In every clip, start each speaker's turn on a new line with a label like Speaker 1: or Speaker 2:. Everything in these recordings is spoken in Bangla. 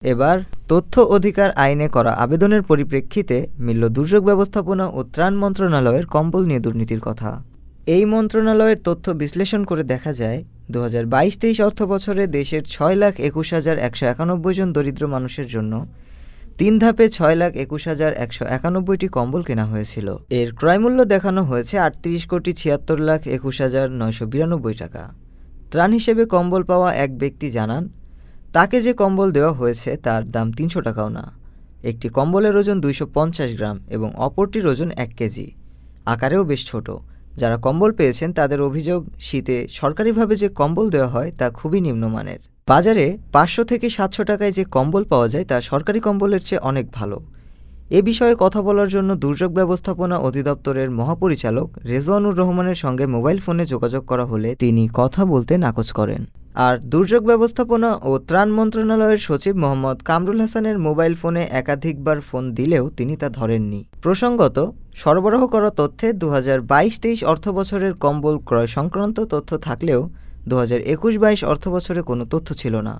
Speaker 1: এবার তথ্য অধিকার আইনে করা আবেদনের পরিপ্রেক্ষিতে মিলল দুর্যোগ ব্যবস্থাপনা ও ত্রাণ মন্ত্রণালয়ের কম্বল নিয়ে দুর্নীতির কথা। এই মন্ত্রণালয়ের তথ্য বিশ্লেষণ করে দেখা যায় 2022-23 অর্থবছরে দেশের 6,21,191 জন দরিদ্র মানুষের জন্য 3 ধাপে 6,21,191টি কম্বল কেনা হয়েছিল। এর ক্রয়মূল্য দেখানো হয়েছে 38,76,21,992 টাকা। ত্রাণ হিসেবে কম্বল পাওয়া এক ব্যক্তি জানান, তাকে যে কম্বল দেওয়া হয়েছে তার দাম 300 টাকাও না। একটি কম্বলের ওজন 250 গ্রাম এবং অপরটির ওজন 1 কেজি। আকারেও বেশ ছোট। যারা কম্বল পেয়েছেন তাদের অভিযোগ, শীতে সরকারিভাবে যে কম্বল দেওয়া হয় তা খুবই নিম্নমানের। বাজারে 500 থেকে 700 টাকায় যে কম্বল পাওয়া যায় তা সরকারি কম্বলের চেয়ে অনেক ভালো। এ বিষয়ে কথা বলার জন্য দুর্যোগ ব্যবস্থাপনা অধিদপ্তরের মহাপরিচালক রেজওয়ানুর রহমানের সঙ্গে মোবাইল ফোনে যোগাযোগ করা হলে তিনি কথা বলতে নাকচ করেন। আর দুর্যোগ ব্যবস্থাপনা ও ত্রাণ মন্ত্রণালয়ের সচিব মোহাম্মদ কামরুল হাসানের মোবাইল ফোনে একাধিকবার ফোন দিলেও তিনি তা ধরেননি। প্রসঙ্গত, সরবরাহ করা তথ্যে 2022-23 অর্থবছরের কম্বল ক্রয় সংক্রান্ত তথ্য থাকলেও 2021-22 অর্থবছরে কোনো তথ্য ছিল না।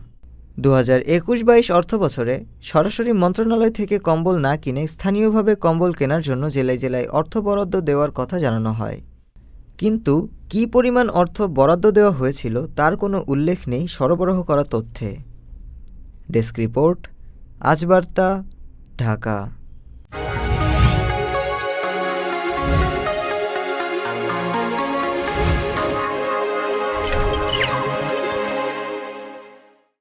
Speaker 1: 2021-22 অর্থবছরে সরাসরি মন্ত্রণালয় থেকে কম্বল না কিনে স্থানীয়ভাবে কম্বল কেনার জন্য জেলায় জেলায় অর্থ বরাদ্দ দেওয়ার কথা জানানো হয়। কিন্তু কী পরিমাণ অর্থ বরাদ্দ দেওয়া হয়েছিল তার কোনো উল্লেখ নেই সরবরাহ করা তথ্যে। ডেস্ক রিপোর্ট, আজ বার্তা, ঢাকা।